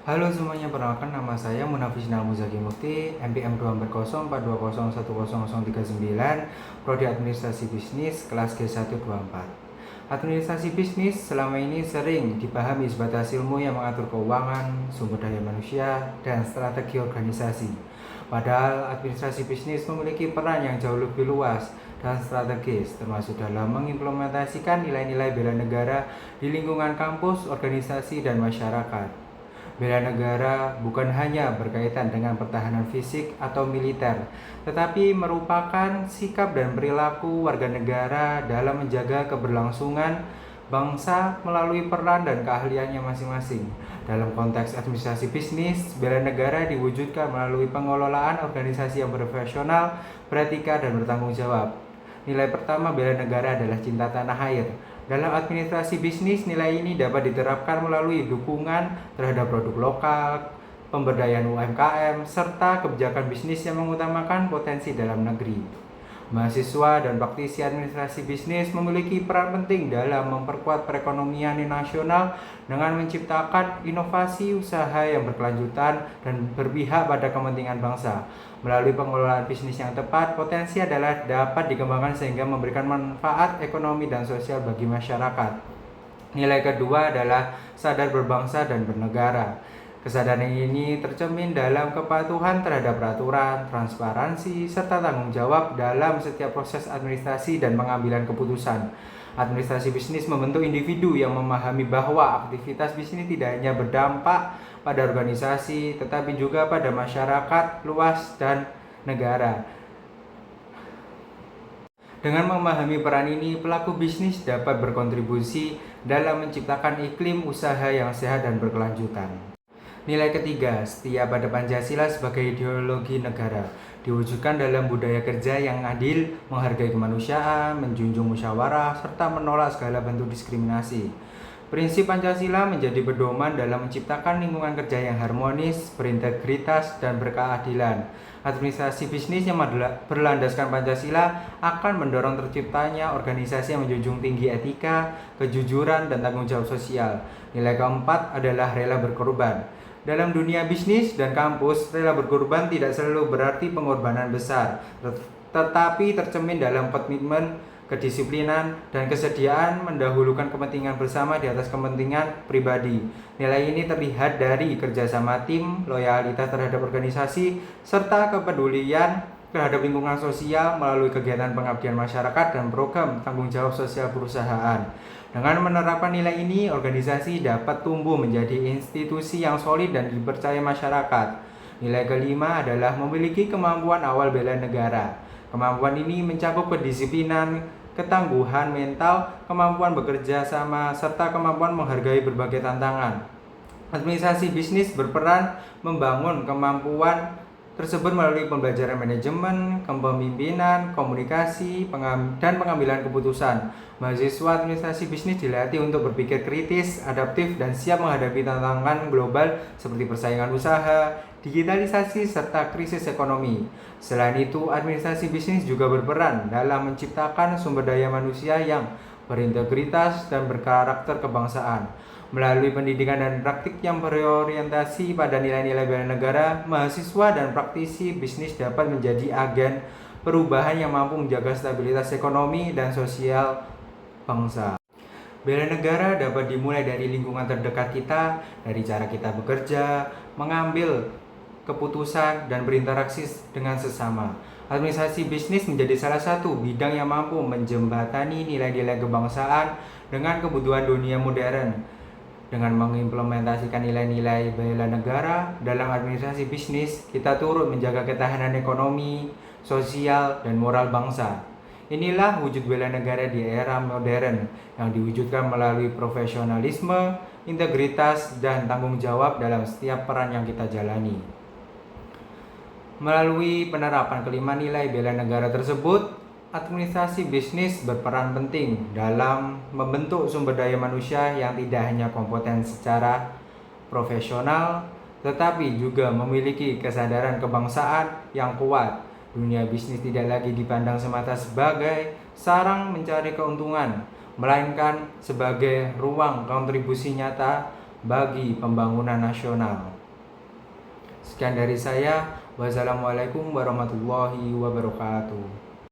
Halo semuanya, perkenalkan nama saya Munafis Muzaki Mukti, NPM 24042010039, Prodi Administrasi Bisnis, kelas G124. Administrasi bisnis selama ini sering dipahami sebatas ilmu yang mengatur keuangan, sumber daya manusia, dan strategi organisasi. Padahal administrasi bisnis memiliki peran yang jauh lebih luas dan strategis, termasuk dalam mengimplementasikan nilai-nilai bela negara di lingkungan kampus, organisasi, dan masyarakat. Bela negara bukan hanya berkaitan dengan pertahanan fisik atau militer, tetapi merupakan sikap dan perilaku warga negara dalam menjaga keberlangsungan bangsa melalui peran dan keahliannya masing-masing. Dalam konteks administrasi bisnis, bela negara diwujudkan melalui pengelolaan organisasi yang profesional, beretika, dan bertanggung jawab. Nilai pertama bela negara adalah cinta tanah air. Dalam administrasi bisnis, nilai ini dapat diterapkan melalui dukungan terhadap produk lokal, pemberdayaan UMKM, serta kebijakan bisnis yang mengutamakan potensi dalam negeri. Mahasiswa dan praktisi administrasi bisnis memiliki peran penting dalam memperkuat perekonomian nasional dengan menciptakan inovasi usaha yang berkelanjutan dan berpihak pada kepentingan bangsa. Melalui pengelolaan bisnis yang tepat, potensi adalah dapat dikembangkan sehingga memberikan manfaat ekonomi dan sosial bagi masyarakat. Nilai kedua adalah sadar berbangsa dan bernegara. Kesadaran ini tercermin dalam kepatuhan terhadap peraturan, transparansi, serta tanggung jawab dalam setiap proses administrasi dan pengambilan keputusan. Administrasi bisnis membentuk individu yang memahami bahwa aktivitas bisnis tidak hanya berdampak pada organisasi, tetapi juga pada masyarakat luas dan negara. Dengan memahami peran ini, pelaku bisnis dapat berkontribusi dalam menciptakan iklim usaha yang sehat dan berkelanjutan. Nilai ketiga, setia pada Pancasila sebagai ideologi negara, diwujudkan dalam budaya kerja yang adil, menghargai kemanusiaan, menjunjung musyawarah, serta menolak segala bentuk diskriminasi. Prinsip Pancasila menjadi pedoman dalam menciptakan lingkungan kerja yang harmonis, berintegritas, dan berkeadilan. Administrasi bisnis yang berlandaskan Pancasila akan mendorong terciptanya organisasi yang menjunjung tinggi etika, kejujuran, dan tanggung jawab sosial. Nilai keempat adalah rela berkorban. Dalam dunia bisnis dan kampus, rela berkorban tidak selalu berarti pengorbanan besar, tetapi tercermin dalam komitmen, kedisiplinan, dan kesediaan mendahulukan kepentingan bersama di atas kepentingan pribadi. Nilai ini terlihat dari kerjasama tim, loyalitas terhadap organisasi, serta kepedulian terhadap lingkungan sosial melalui kegiatan pengabdian masyarakat dan program tanggung jawab sosial perusahaan. Dengan menerapkan nilai ini, organisasi dapat tumbuh menjadi institusi yang solid dan dipercaya masyarakat. Nilai kelima adalah memiliki kemampuan awal bela negara. Kemampuan ini mencakup kedisiplinan, ketangguhan mental, kemampuan bekerja sama, serta kemampuan menghargai berbagai tantangan. Administrasi bisnis berperan membangun kemampuan tersebut melalui pembelajaran manajemen, kepemimpinan, komunikasi, dan pengambilan keputusan. Mahasiswa administrasi bisnis dilatih untuk berpikir kritis, adaptif, dan siap menghadapi tantangan global seperti persaingan usaha, digitalisasi, serta krisis ekonomi. Selain itu, administrasi bisnis juga berperan dalam menciptakan sumber daya manusia yang berintegritas dan berkarakter kebangsaan. Melalui pendidikan dan praktik yang berorientasi pada nilai-nilai bela negara, mahasiswa dan praktisi bisnis dapat menjadi agen perubahan yang mampu menjaga stabilitas ekonomi dan sosial bangsa. Bela negara dapat dimulai dari lingkungan terdekat kita, dari cara kita bekerja, mengambil keputusan, dan berinteraksi dengan sesama. Administrasi bisnis menjadi salah satu bidang yang mampu menjembatani nilai-nilai kebangsaan dengan kebutuhan dunia modern. Dengan mengimplementasikan nilai-nilai bela negara dalam administrasi bisnis, kita turut menjaga ketahanan ekonomi, sosial, dan moral bangsa. Inilah wujud bela negara di era modern yang diwujudkan melalui profesionalisme, integritas, dan tanggung jawab dalam setiap peran yang kita jalani. Melalui penerapan kelima nilai bela negara tersebut, administrasi bisnis berperan penting dalam membentuk sumber daya manusia yang tidak hanya kompeten secara profesional, tetapi juga memiliki kesadaran kebangsaan yang kuat. Dunia bisnis tidak lagi dipandang semata sebagai sarang mencari keuntungan, melainkan sebagai ruang kontribusi nyata bagi pembangunan nasional. Sekian dari saya. Wassalamualaikum warahmatullahi wabarakatuh.